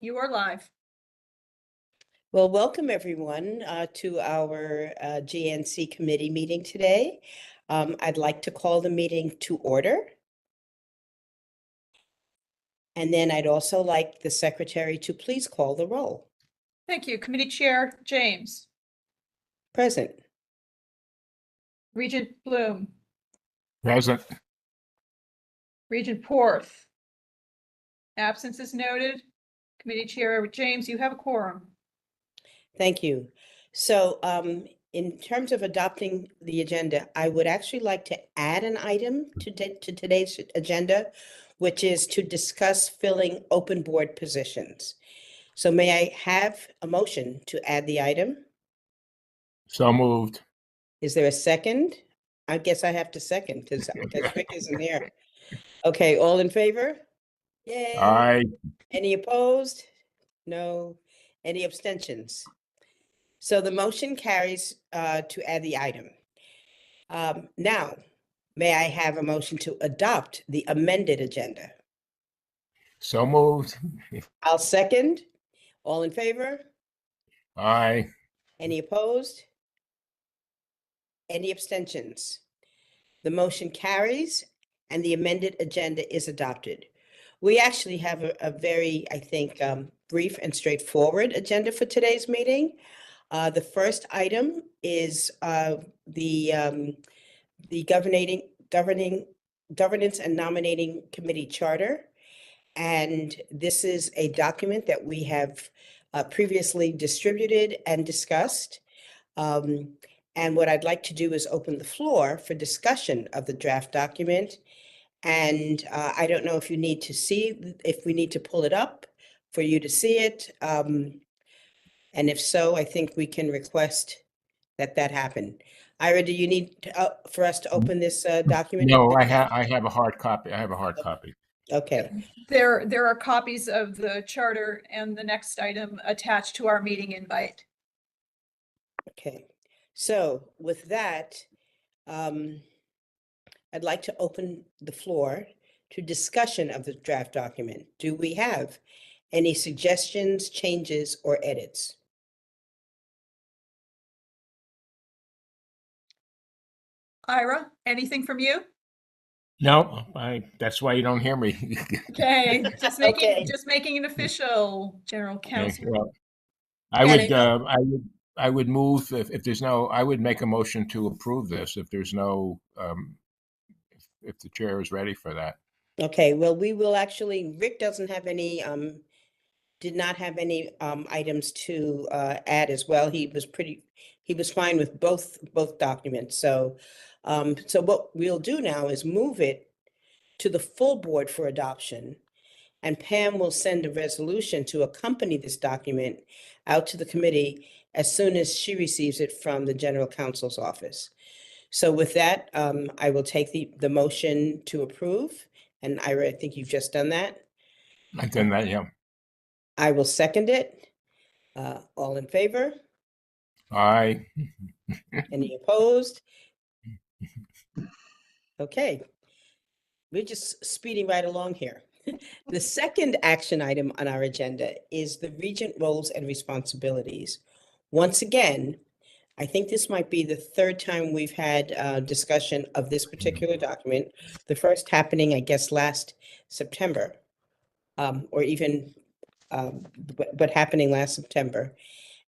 You are live. Well, welcome everyone to our GNC committee meeting today. I'd like to call the meeting to order. And then I'd also like the secretary to please call the roll. Thank you. Committee Chair James. Present. Regent Bloom. Present. Regent Porth. Absence is noted. Committee Chair James, you have a quorum. Thank you. So in terms of adopting the agenda, I would actually like to add an item to today's agenda, which is to discuss filling open board positions. So may I have a motion to add the item? So moved. Is there a second? I guess I have to second because Rick isn't here. Okay, all in favor? Yay. Aye. Any opposed? No. Any abstentions? So the motion carries to add the item. Now, may I have a motion to adopt the amended agenda? So moved. I'll second. All in favor? Aye. Any opposed? Any abstentions? The motion carries and the amended agenda is adopted. We actually have a very, I think, brief and straightforward agenda for today's meeting. The first item is the Governance and Nominating Committee Charter. And this is a document that we have previously distributed and discussed. And what I'd like to do is open the floor for discussion of the draft document. And I don't know if you need to see, if we need to pull it up for you to see it. And if so, I think we can request that happen. Ira, do you need for us to open this document? No, I have a hard copy. I have a hard copy. Okay. There are copies of the charter and the next item attached to our meeting invite. Okay. So with that, I'd like to open the floor to discussion of the draft document. Do we have any suggestions, changes, or edits? Ira, anything from you? No, that's why you don't hear me. Okay, just Okay. making it official, General Counsel. Well, I would move if there's no, I would make a motion to approve this if there's no, if the chair is ready for that. Okay, well, we will actually, Rick doesn't have any, did not have any items to add as well. He was fine with both documents. So, so what we'll do now is move it to the full board for adoption. And Pam will send a resolution to accompany this document out to the committee as soon as she receives it from the general counsel's office. So with that, I will take the motion to approve. And Ira, I think you've just done that. I've done that, yeah. I will second it. All in favor? Aye. Any opposed? Okay. We're just speeding right along here. The second action item on our agenda is the regent roles and responsibilities. Once again, I think this might be the third time we've had discussion of this particular document. The first happening, I guess, last September, or even, but happening last September.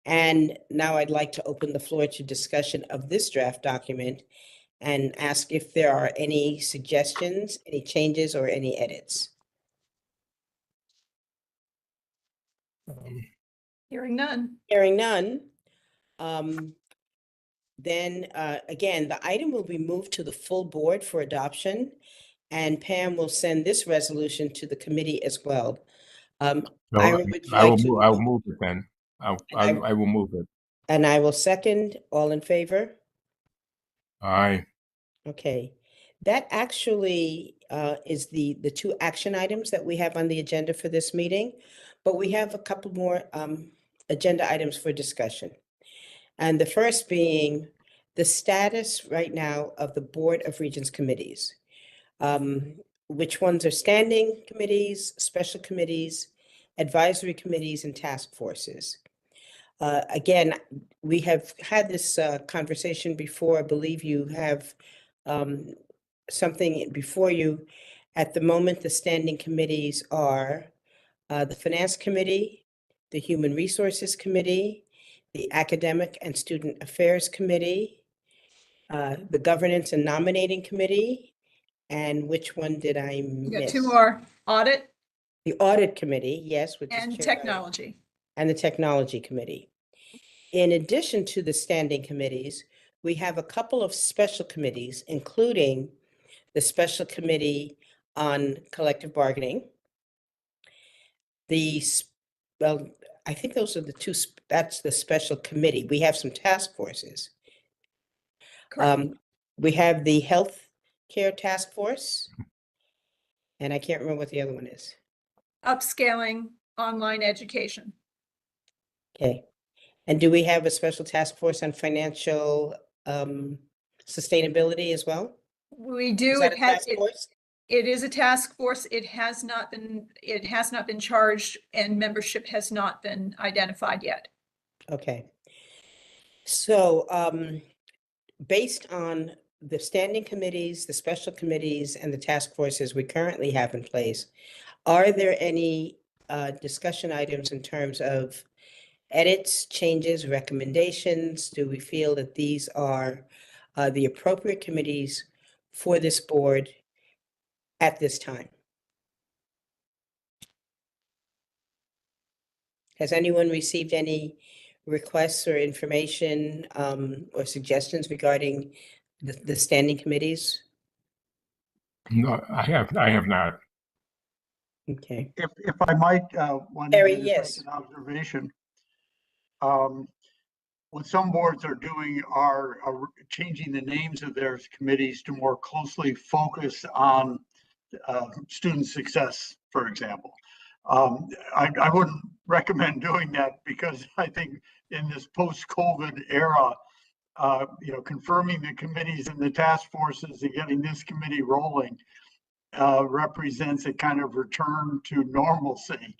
And now I'd like to open the floor to discussion of this draft document and ask if there are any suggestions, any changes, or any edits. Hearing none. Hearing none, then again, the item will be moved to the full board for adoption, and Pam will send this resolution to the committee as well. So Ira, would you I like to? will move it then. I will move it. And I will second. All in favor? Aye. Okay. That actually is the two action items that we have on the agenda for this meeting, but we have a couple more agenda items for discussion. And the first being the status right now of the Board of Regents committees. Which ones are standing committees, special committees, advisory committees and task forces. Again, we have had this conversation before. I believe you have something before you. At the moment, the standing committees are the Finance Committee, the Human Resources Committee, the Academic and Student Affairs Committee, the Governance and Nominating Committee, and which one did I You got miss? 2 more: audit The Audit Committee, yes, which is and chaired by- technology. and the Technology Committee. In addition to the standing committees, we have a couple of special committees, including the Special Committee on Collective Bargaining. Well, I think those are the two, that's the special committee. We have some task forces. Correct. We have the Health Care Task Force, and I can't remember what the other one is. Upscaling online education. Okay. And do we have a special task force on financial sustainability as well? We Is do, that it a has, task force? it is a task force. It has not been charged, and membership has not been identified yet. Okay. So based on the standing committees, the special committees, and the task forces we currently have in place, are there any discussion items in terms of edits, changes, recommendations? Do we feel that these are the appropriate committees for this board at this time? Has anyone received any requests or information or suggestions regarding the standing committees? No, I have not. Okay. If I might, want Harry, to yes. make an observation. What some boards are doing are changing the names of their committees to more closely focus on student success, for example. I wouldn't recommend doing that, because I think in this post-COVID era, confirming the committees and the task forces and getting this committee rolling represents a kind of return to normalcy.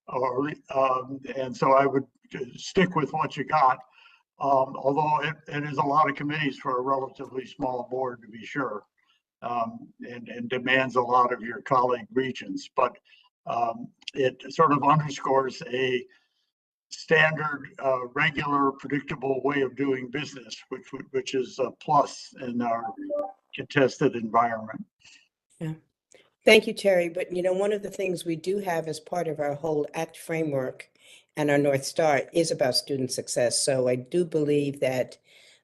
And so I would stick with what you got. Although it is a lot of committees for a relatively small board, to be sure, and demands a lot of your colleague regents, but it sort of underscores a standard, regular, predictable way of doing business, which is a plus in our contested environment. Thank you, Terry. But one of the things we do have as part of our whole ACT framework and our North Star is about student success. So I do believe that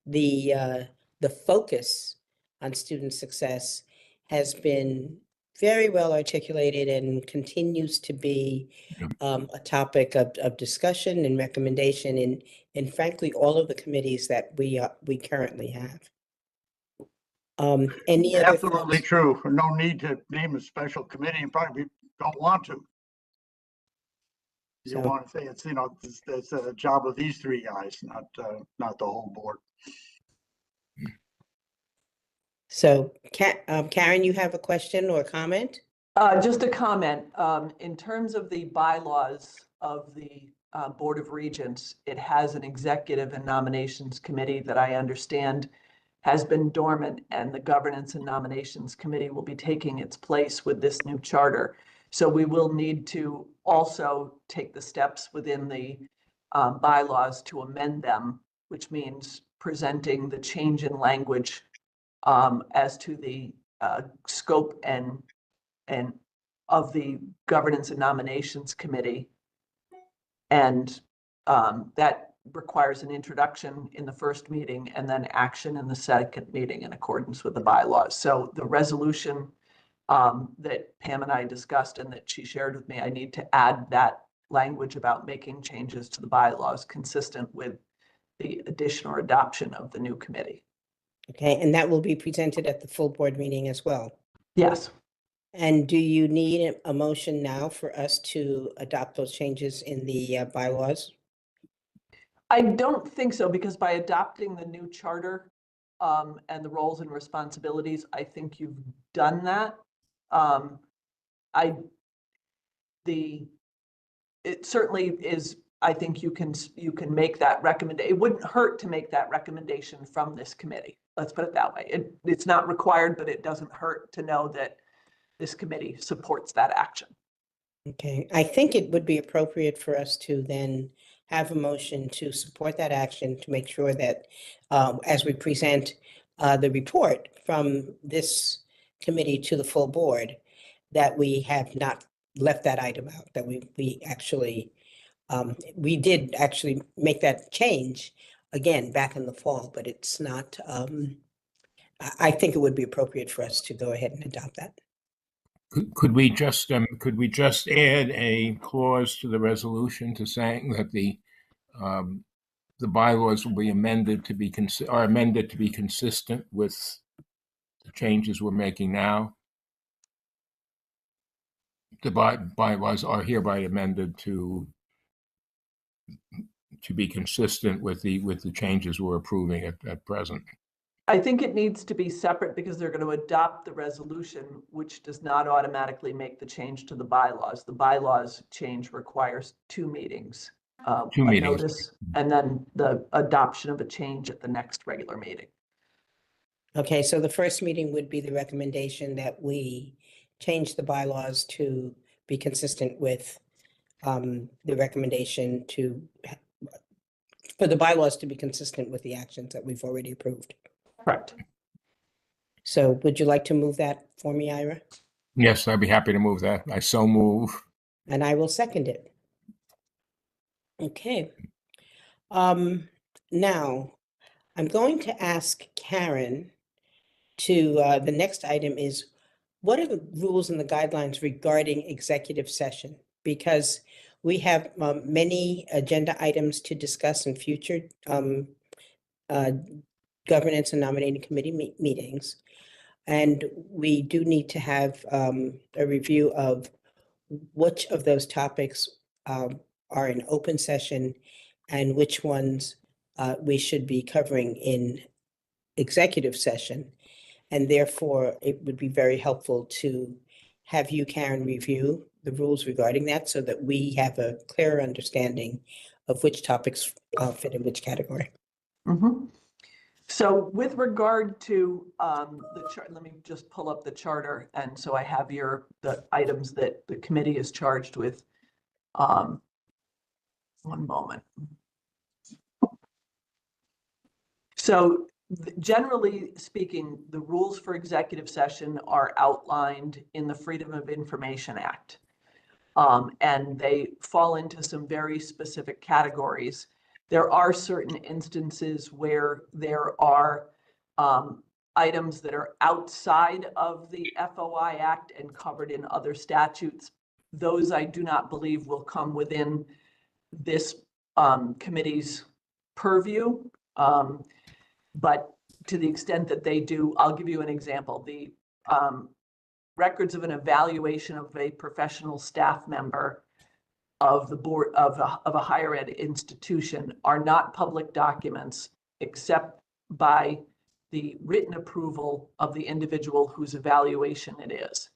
the focus on student success has been very well articulated and continues to be a topic of discussion and recommendation in frankly all of the committees that we currently have. Any other Absolutely thoughts? true. No need to name a special committee, and probably don't want to. You So- want to say it's a job of these 3 guys, not the whole board. So Karen, you have a question or comment? Just a comment. In terms of the bylaws of the Board of Regents, it has an executive and nominations committee that I understand has been dormant, and the Governance and Nominations Committee will be taking its place with this new charter. So we will need to also take the steps within the bylaws to amend them, which means presenting the change in language as to the scope and of the Governance and Nominations Committee. And that requires an introduction in the first meeting and then action in the second meeting in accordance with the bylaws. So the resolution that Pam and I discussed and that she shared with me, I need to add that language about making changes to the bylaws consistent with the addition or adoption of the new committee. Okay, and that will be presented at the full board meeting as well. Yes. And do you need a motion now for us to adopt those changes in the bylaws? I don't think so, because by adopting the new charter and the roles and responsibilities, I think you've done that. The it certainly is, I think you can make that recommendation. It wouldn't hurt to make that recommendation from this committee. Let's put it that way. It's not required, but it doesn't hurt to know that this committee supports that action. Okay, I think it would be appropriate for us to then have a motion to support that action to make sure that as we present the report from this committee to the full board, that we have not left that item out, that we actually, we did actually make that change again back in the fall, but it's not, I think it would be appropriate for us to go ahead and adopt that. Could we just add a clause to the resolution to saying that the bylaws will be amended to be consistent with the changes we're making now? The bylaws are hereby amended to be consistent with the changes we're approving at present. I think it needs to be separate because they're going to adopt the resolution, which does not automatically make the change to the bylaws. The bylaws change requires 2 meetings, a notice, and then the adoption of a change at the next regular meeting. Okay, so the first meeting would be the recommendation that we change the bylaws to be consistent with the recommendation for the bylaws to be consistent with the actions that we've already approved. Correct. So would you like to move that for me, Ira? Yes, I'd be happy to move that. I so move. And I will second it. Okay. Now, I'm going to ask Karen to, the next item is, what are the rules and the guidelines regarding executive session? Because we have many agenda items to discuss in future governance and nominating committee meetings. And we do need to have a review of which of those topics are in open session and which ones we should be covering in executive session. And therefore, it would be very helpful to have you, Karen, review the rules regarding that so that we have a clearer understanding of which topics fit in which category. Mm-hmm. So with regard to the chart, let me just pull up the charter. And so I have the items that the committee is charged with. One moment. So generally speaking, the rules for executive session are outlined in the Freedom of Information Act. And they fall into some very specific categories. There are certain instances where there are items that are outside of the FOI Act and covered in other statutes. Those I do not believe will come within this committee's purview. But to the extent that they do, I'll give you an example. The records of an evaluation of a professional staff member of the board of a higher ed institution are not public documents except by the written approval of the individual whose evaluation it is.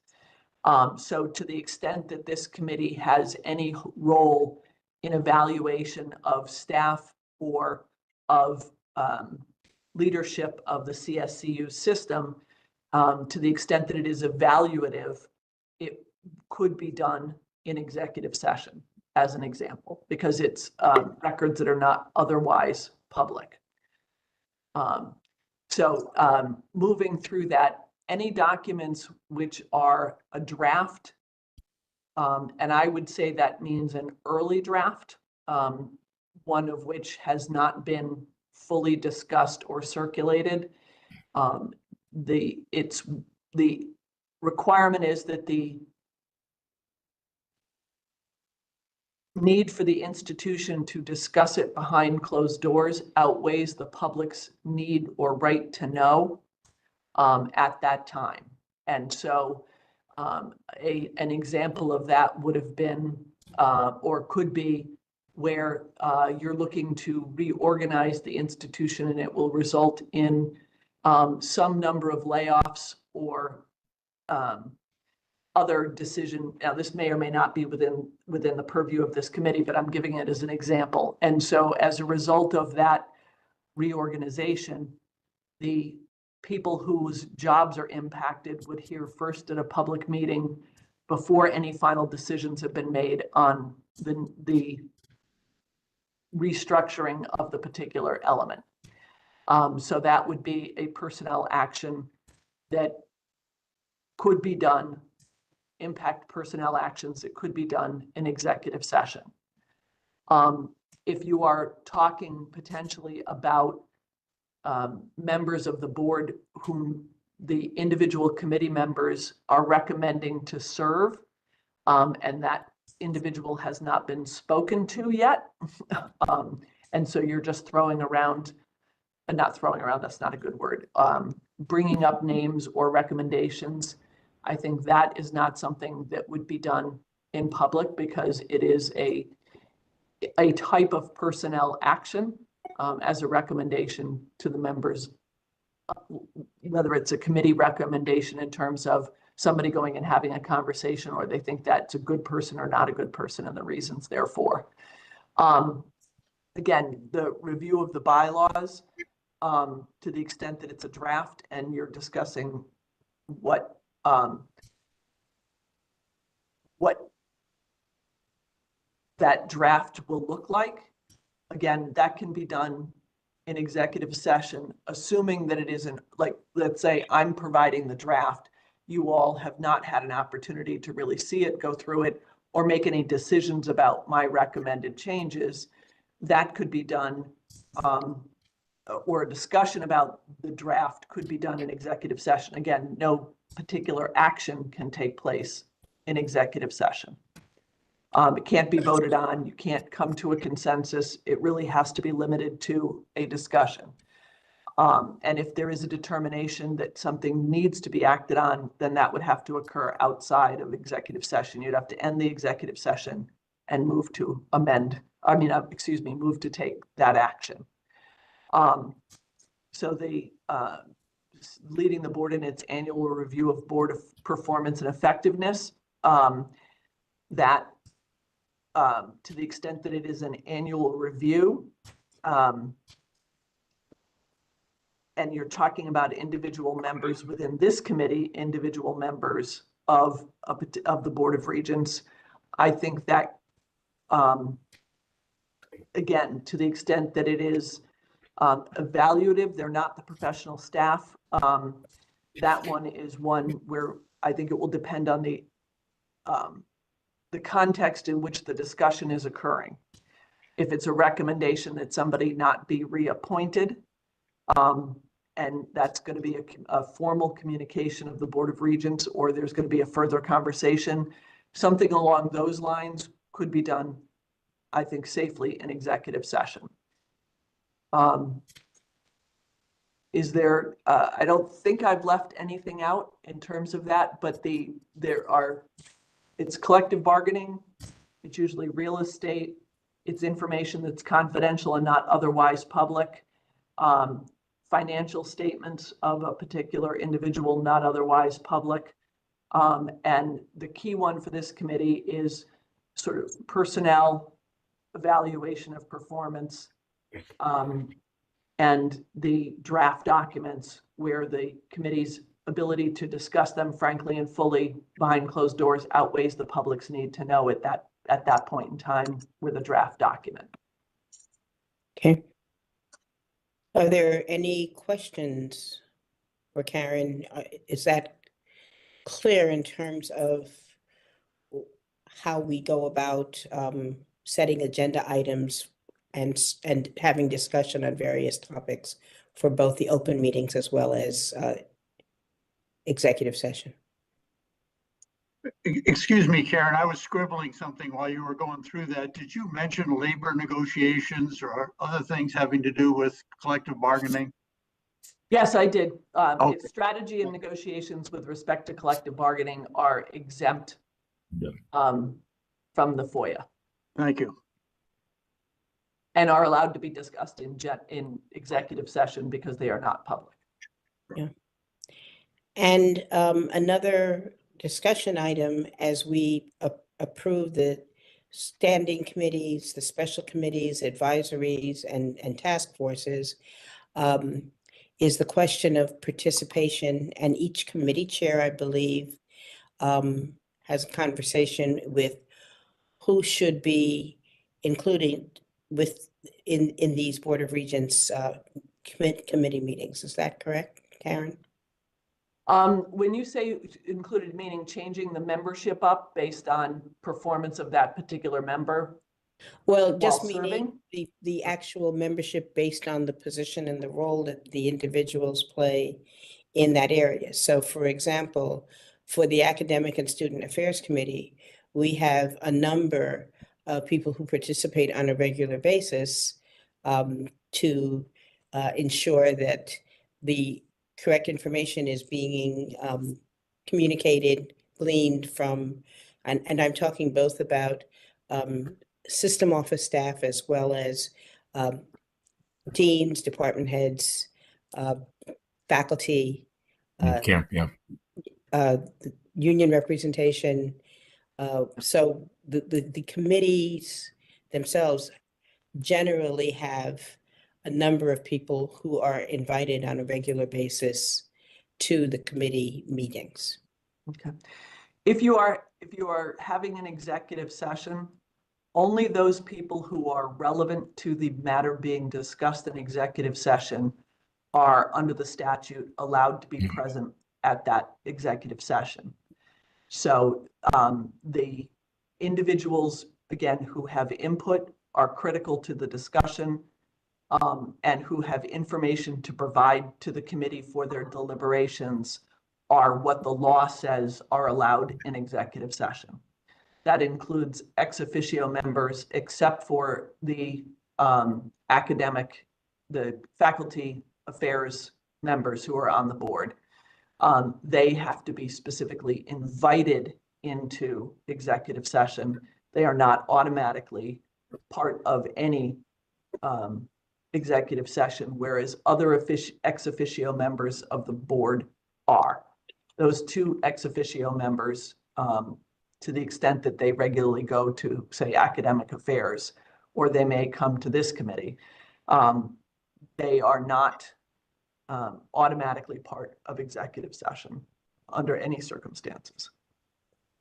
So to the extent that this committee has any role in evaluation of staff or of leadership of the CSCU system, to the extent that it is evaluative, it could be done in executive session, as an example, because it's records that are not otherwise public. So moving through that, any documents which are a draft, and I would say that means an early draft, one of which has not been fully discussed or circulated. The requirement is that the need for the institution to discuss it behind closed doors outweighs the public's need or right to know at that time. And so an example of that would have been or could be where you're looking to reorganize the institution and it will result in some number of layoffs or other decision. Now, this may or may not be within the purview of this committee, but I'm giving it as an example. And so as a result of that reorganization, the people whose jobs are impacted would hear first at a public meeting before any final decisions have been made on the restructuring of the particular element. So that would be a personnel action that could be done, impact personnel actions that could be done in executive session. If you are talking potentially about members of the board whom the individual committee members are recommending to serve, and that individual has not been spoken to yet. And so you're just throwing around, and not throwing around, that's not a good word, bringing up names or recommendations. I think that is not something that would be done in public because it is a type of personnel action as a recommendation to the members, whether it's a committee recommendation in terms of somebody going and having a conversation, or they think that's a good person or not a good person and the reasons therefore. Again, the review of the bylaws, to the extent that it's a draft and you're discussing what that draft will look like. Again, that can be done in executive session, assuming that it isn't, like, let's say I'm providing the draft. You all have not had an opportunity to really see it, go through it, or make any decisions about my recommended changes. That could be done, or a discussion about the draft could be done in executive session. Again, no particular action can take place in executive session. It can't be voted on. You can't come to a consensus. It really has to be limited to a discussion. And if there is a determination that something needs to be acted on, then that would have to occur outside of executive session. You'd have to end the executive session and move to move to take that action. So the leading the board in its annual review of board of performance and effectiveness, that to the extent that it is an annual review, and you're talking about individual members within this committee, individual members of the Board of Regents, I think that, again, to the extent that it is evaluative, they're not the professional staff. That one is one where I think it will depend on the context in which the discussion is occurring. If it's a recommendation that somebody not be reappointed, and that's going to be a formal communication of the Board of Regents, or there's going to be a further conversation, something along those lines could be done, I think, safely in executive session. Is there, I don't think I've left anything out in terms of that, but it's collective bargaining, it's usually real estate, it's information that's confidential and not otherwise public, financial statements of a particular individual, not otherwise public. And the key one for this committee is sort of personnel, evaluation of performance, and the draft documents where the committee's ability to discuss them frankly and fully behind closed doors outweighs the public's need to know at that point in time with a draft document. Okay. Are there any questions for Karen? Is that clear in terms of how we go about setting agenda items and having discussion on various topics for both the open meetings as well as executive session? Excuse me, Karen, I was scribbling something while you were going through that. Did you mention labor negotiations or other things having to do with collective bargaining? Yes, I did. Okay. Strategy and negotiations with respect to collective bargaining are exempt from the FOIA. Thank you. And are allowed to be discussed in executive session because they are not public. Yeah. And another discussion item as we approve the standing committees, the special committees, advisories, and task forces, is the question of participation. And each committee chair, I believe, has a conversation with who should be included in these Board of Regents committee meetings. Is that correct, Karen? When you say included, meaning changing the membership up based on performance of that particular member? Well, just While meaning the actual membership based on the position and the role that the individuals play in that area. So for example, for the Academic and Student Affairs Committee, we have a number of people who participate on a regular basis to ensure that the correct information is being communicated, gleaned from, and I'm talking both about system office staff as well as deans, department heads, faculty, Camp, yeah. union representation. So the committees themselves generally have a number of people who are invited on a regular basis to the committee meetings. Okay. If you are having an executive session, only those people who are relevant to the matter being discussed in executive session are, under the statute, allowed to be present at that executive session. So the individuals, again, who have input are critical to the discussion and who have information to provide to the committee for their deliberations are what the law says are allowed in executive session. That includes ex officio members, except for the the faculty affairs members who are on the board. They have to be specifically invited into executive session. They are not automatically part of any executive session, whereas other ex officio members of the board are. Those two ex officio members, to the extent that they regularly go to, say, academic affairs, or they may come to this committee, they are not automatically part of executive session under any circumstances.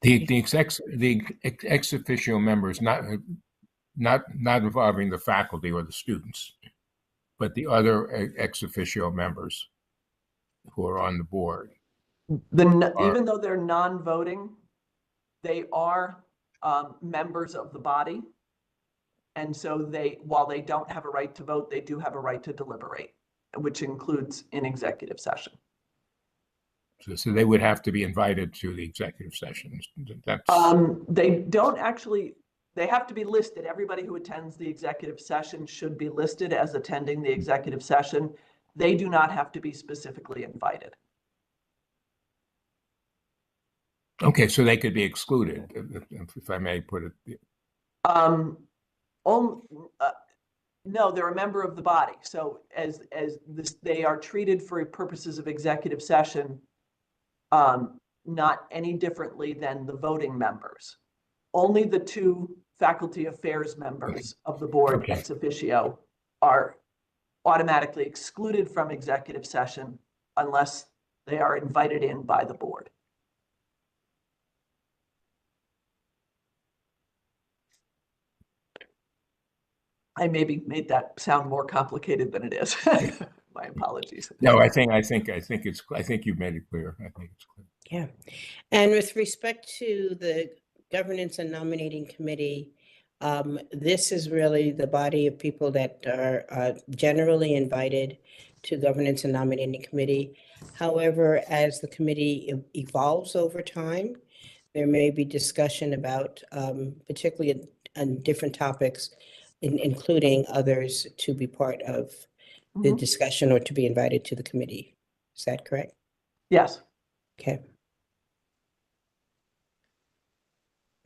The ex officio members, not involving the faculty or the students, but the other ex officio members who are on the board. Even though they're non-voting, they are members of the body. And so while they don't have a right to vote, they do have a right to deliberate, which includes in executive session. So they would have to be invited to the executive sessions. They don't actually, they have to be listed. Everybody who attends the executive session should be listed as attending the executive session. They do not have to be specifically invited. Okay, so they could be excluded, if I may put it. No, they're a member of the body. So as this, they are treated for purposes of executive session, not any differently than the voting members. Only the two faculty affairs members of the board ex officio are automatically excluded from executive session unless they are invited in by the board. I maybe made that sound more complicated than it is. My apologies. No, I think you've made it clear. I think it's clear. Yeah. And with respect to the Governance and Nominating Committee, this is really the body of people that are generally invited to Governance and Nominating Committee. However, as the committee evolves over time, there may be discussion about, particularly on different topics, including others to be part of the discussion or to be invited to the committee. Is that correct? Yes. Okay.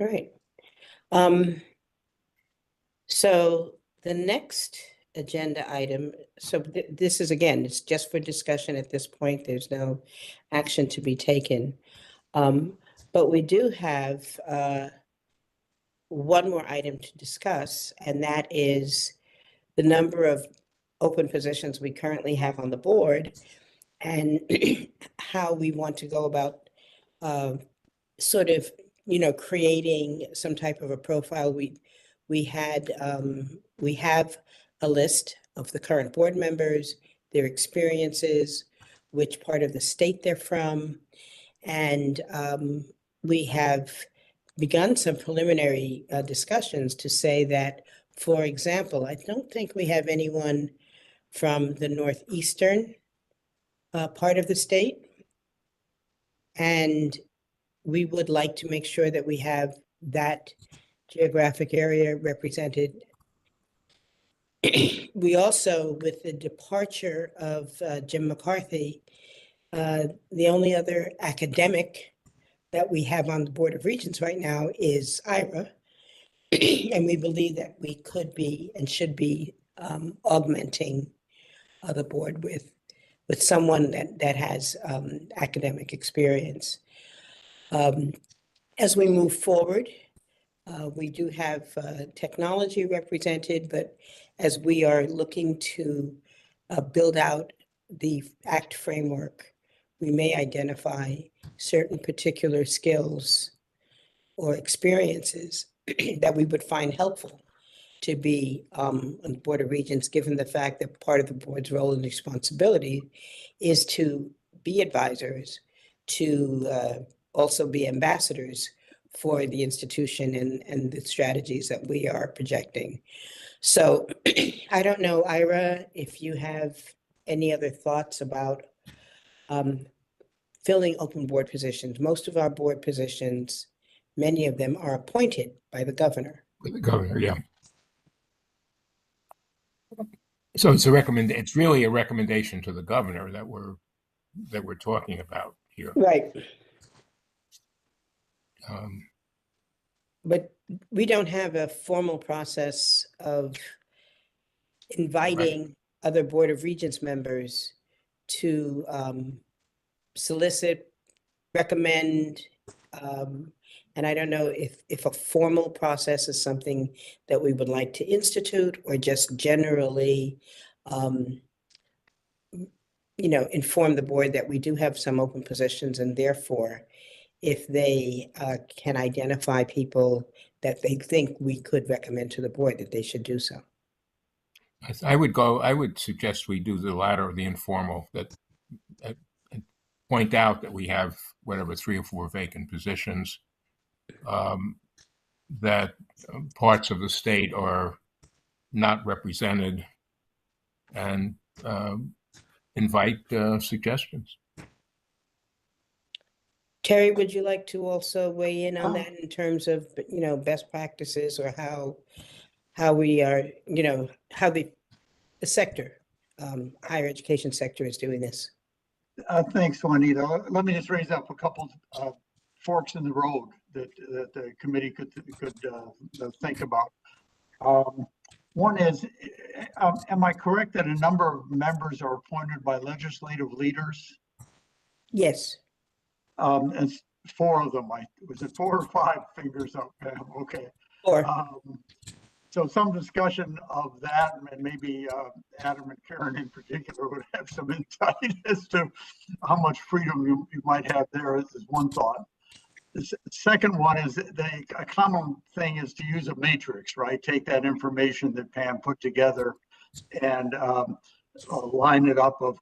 All right. So the next agenda item, so this is, again, it's just for discussion at this point. There's no action to be taken. But we do have one more item to discuss, and that is the number of open positions we currently have on the board and how we want to go about sort of, creating some type of a profile. We have a list of the current board members, their experiences, which part of the state they're from, and we have begun some preliminary discussions to say that, for example, I don't think we have anyone from the northeastern part of the state. And we would like to make sure that we have that geographic area represented. We also, with the departure of Jim McCarthy, the only other academic that we have on the Board of Regents right now is Ira. And we believe that we could be and should be augmenting the board with someone that has academic experience. As we move forward, we do have technology represented, but as we are looking to build out the ACT framework, we may identify certain particular skills or experiences that we would find helpful to be on the Board of Regents, given the fact that part of the board's role and responsibility is to be advisors, to also be ambassadors for the institution and the strategies that we are projecting. So I don't know, Ira, if you have any other thoughts about filling open board positions. Most of our board positions, many of them are appointed by the governor. With the governor, yeah. So it's really a recommendation to the governor that we're talking about here. Right. Um, But we don't have a formal process of inviting other Board of Regents members to solicit, recommend, and I don't know if a formal process is something that we would like to institute or just generally, inform the board that we do have some open positions, and therefore, if they can identify people that they think we could recommend to the board, that they should do so. I would suggest we do the latter, the informal, that point out that we have whatever 3 or 4 vacant positions, that parts of the state are not represented, and invite suggestions. Terry, would you like to also weigh in on that in terms of, best practices, or how we are, how the sector, higher education sector is doing this? Thanks, Juanita. Let me just raise up a couple forks in the road that the committee could think about. One is, am I correct that a number of members are appointed by legislative leaders? Yes. And 4 of them, was it 4 or 5 fingers up? Okay. Or So some discussion of that, and maybe Adam and Karen in particular would have some insight as to how much freedom you might have there. Is one thought. The second one is a common thing is to use a matrix, right? Take that information that Pam put together and line it up of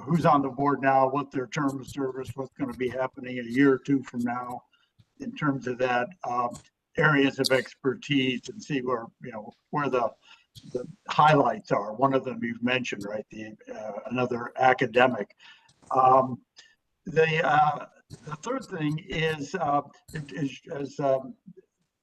who's on the board now, what their term of service, what's going to be happening a year or 2 from now in terms of that, areas of expertise, and see where the highlights are. One of them you've mentioned, right? Another academic. The third thing is, as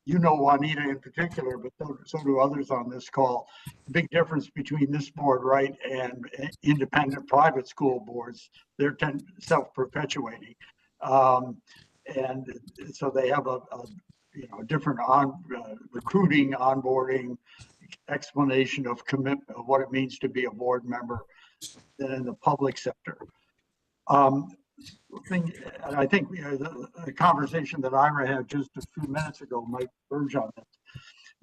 Juanita in particular, but so do others on this call, the big difference between this board, right, and independent private school boards, they're self-perpetuating. And so they have a different recruiting, onboarding, explanation of commitment, of what it means to be a board member than in the public sector. thing, and I think the conversation that Ira had just a few minutes ago might verge on this.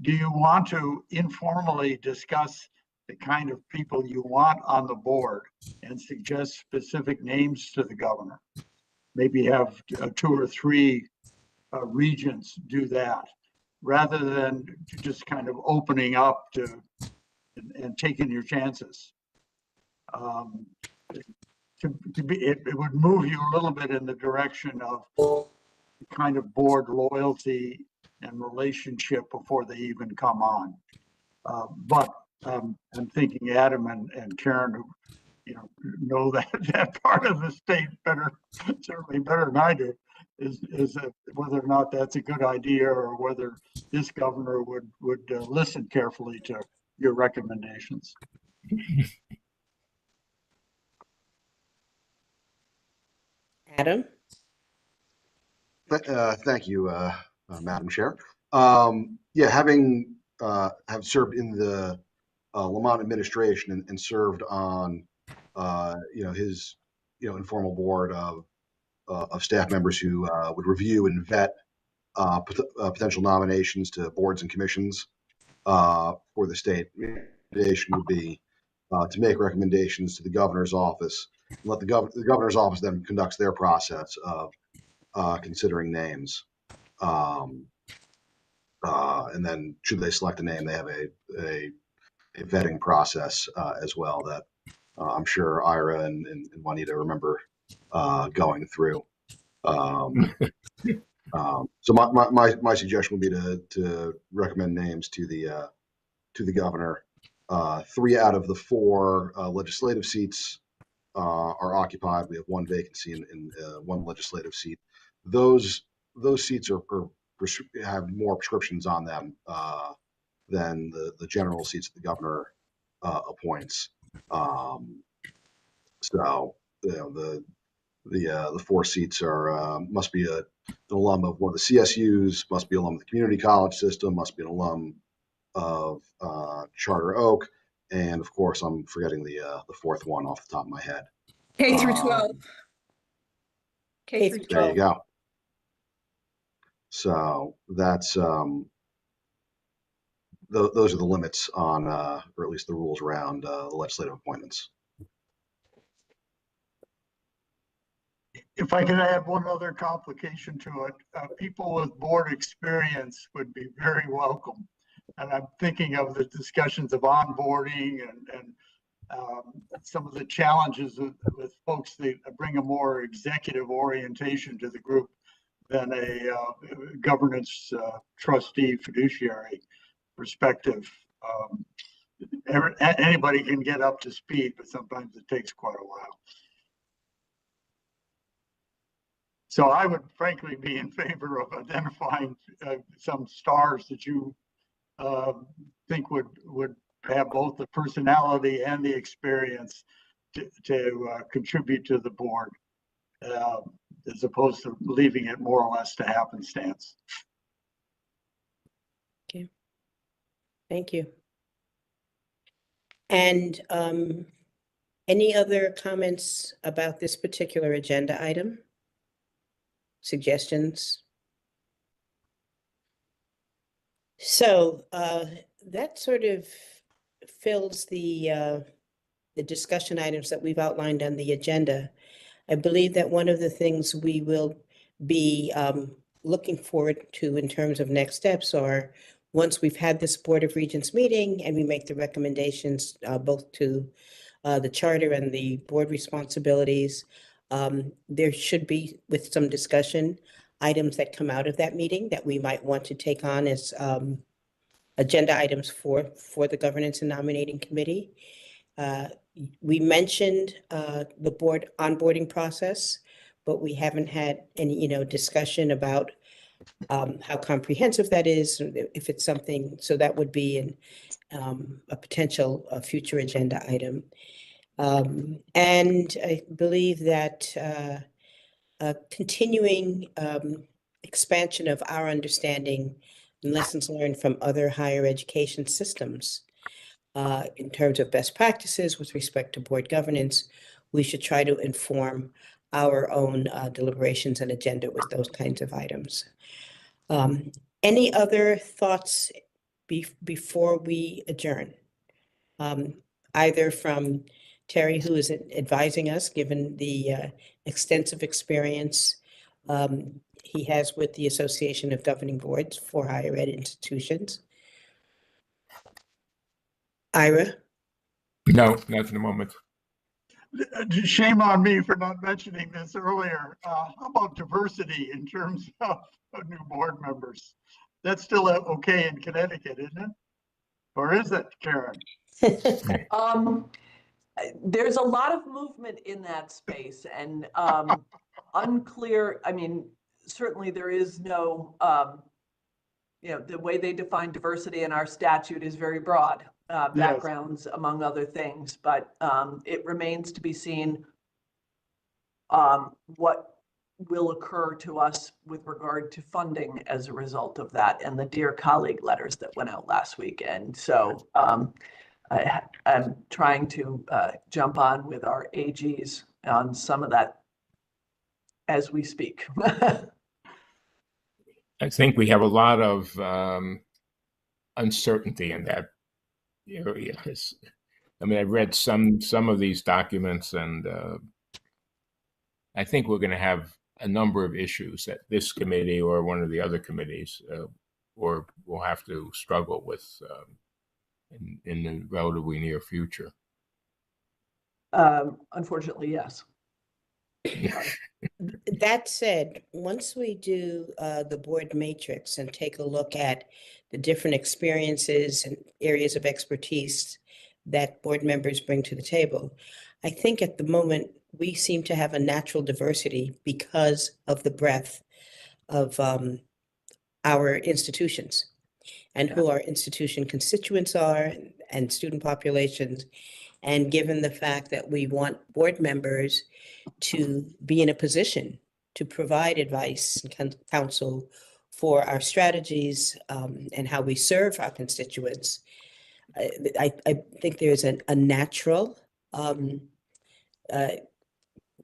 Do you want to informally discuss the kind of people you want on the board and suggest specific names to the governor? Maybe have 2 or 3 regents do that, rather than just kind of opening up to and taking your chances. It would move you a little bit in the direction of kind of board loyalty and relationship before they even come on. But I'm thinking Adam and Karen, who know that part of the state better, certainly better than I do, is whether or not that's a good idea, or whether this governor would listen carefully to your recommendations. Adam? Thank you, Madam Chair. Yeah, having have served in the Lamont administration and served on his informal board of staff members who would review and vet potential nominations to boards and commissions for the state. Recommendation would be to make recommendations to the governor's office, and let the governor's office then conducts their process of considering names. And then should they select a name, they have a vetting process as well that I'm sure Ira and Juanita remember going through. So my suggestion would be to recommend names to the governor. 3 out of the 4 legislative seats are occupied. We have 1 vacancy in 1 legislative seat. Those seats have more prescriptions on them than the general seats that the governor appoints. So the 4 seats are must be an alum of one of the CSUs, must be an alum of the community college system, must be an alum of Charter Oak, and of course I'm forgetting the 4th one off the top of my head. K through 12. K through 12. There you go. So that's those are the limits on, or at least the rules around the legislative appointments. If I could add one other complication to it, people with board experience would be very welcome. And I'm thinking of the discussions of onboarding and some of the challenges with folks that bring a more executive orientation to the group than a governance trustee fiduciary perspective. Anybody can get up to speed, but sometimes it takes quite a while. So I would frankly be in favor of identifying some stars that you think would have both the personality and the experience to contribute to the board, as opposed to leaving it more or less to happenstance. Okay. Thank you. And any other comments about this particular agenda item? Suggestions? So that sort of fills the discussion items that we've outlined on the agenda. I believe that one of the things we will be looking forward to in terms of next steps are, once we've had this Board of Regents meeting and we make the recommendations both to the charter and the board responsibilities, there should be, with some discussion, items that come out of that meeting that we might want to take on as agenda items for the Governance and Nominating Committee. We mentioned the board onboarding process, but we haven't had any, discussion about how comprehensive that is, if it's something, so that would be a potential future agenda item. And I believe that continuing expansion of our understanding and lessons learned from other higher education systems in terms of best practices with respect to board governance, we should try to inform our own deliberations and agenda with those kinds of items. Any other thoughts before we adjourn? Either from Terry, who is advising us, given the extensive experience he has with the Association of Governing Boards for Higher Ed Institutions. Ira? No, not for the moment. Shame on me for not mentioning this earlier. How about diversity in terms of new board members? That's still okay in Connecticut, isn't it? Or is it, Karen? There's a lot of movement in that space and unclear. I mean, certainly there is no, the way they define diversity in our statute is very broad, backgrounds among other things, but it remains to be seen what will occur to us with regard to funding as a result of that and the Dear Colleague letters that went out last week. And so I'm trying to jump on with our AGs on some of that as we speak. I think we have a lot of uncertainty in that area. I mean, I've read some of these documents, and I think we're going to have a number of issues that this committee or one of the other committees or will have to struggle with in the relatively near future. Unfortunately, yes. That said, once we do the board matrix and take a look at the different experiences and areas of expertise that board members bring to the table, I think at the moment we seem to have a natural diversity because of the breadth of our institutions and who our institution constituents are and student populations. And given the fact that we want board members to be in a position to provide advice and counsel for our strategies and how we serve our constituents, I think there's a natural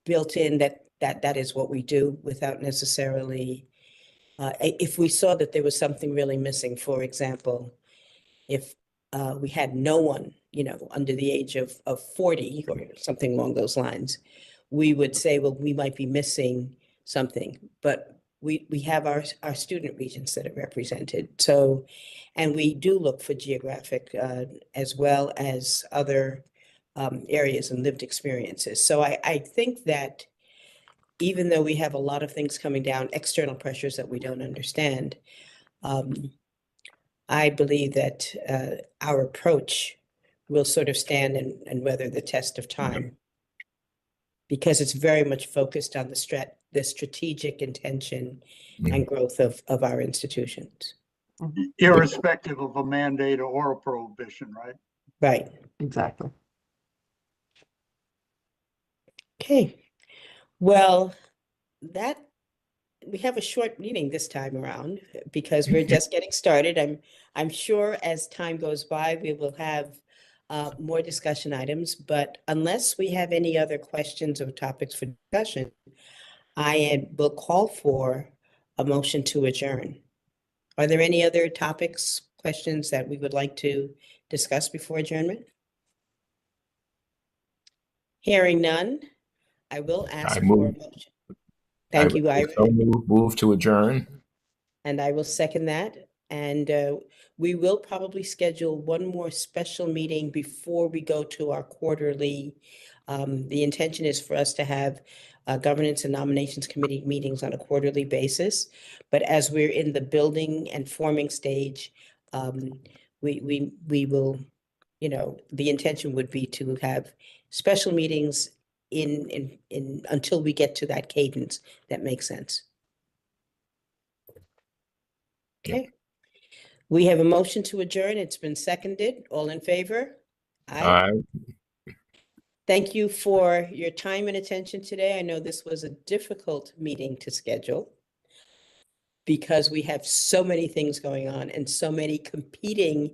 built in that is what we do without necessarily, if we saw that there was something really missing, for example, if we had no one, under the age of 40 or something along those lines, we would say, well, we might be missing something, but we have our student regions that are represented. So, and we do look for geographic as well as other areas and lived experiences. So I think that even though we have a lot of things coming down, external pressures that we don't understand, I believe that our approach will sort of stand and weather the test of time, because it's very much focused on the strategic intention and growth of our institutions. Irrespective of a mandate or a prohibition, right? Right. Exactly. Okay. Well, we have a short meeting this time around because we're just getting started. I'm sure as time goes by, we will have more discussion items, but unless we have any other questions or topics for discussion, I will call for a motion to adjourn. Are there any other topics, questions that we would like to discuss before adjournment? Hearing none, I will ask for a motion. Thank you, Ira. So move to adjourn. And I will second that. And we will probably schedule one more special meeting before we go to our quarterly. The intention is for us to have governance and nominations committee meetings on a quarterly basis. But as we're in the building and forming stage, we will, the intention would be to have special meetings in until we get to that cadence that makes sense. Okay. We have a motion to adjourn. It's been seconded. All in favor? Aye. Thank you for your time and attention today. I know this was a difficult meeting to schedule because we have so many things going on and so many competing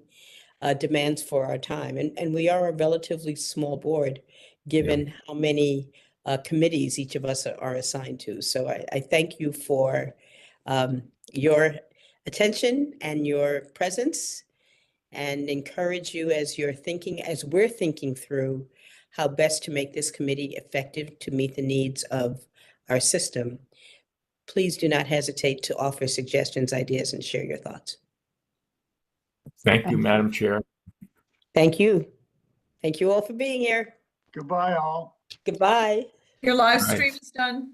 demands for our time. And we are a relatively small board, given how many committees each of us are assigned to. So I thank you for your attention and your presence, and encourage you as we're thinking through how best to make this committee effective to meet the needs of our system. Please do not hesitate to offer suggestions, ideas, and share your thoughts. Thank you, Madam Chair. Thank you. Thank you all for being here. Goodbye, all. Goodbye. Your live Right. stream is done.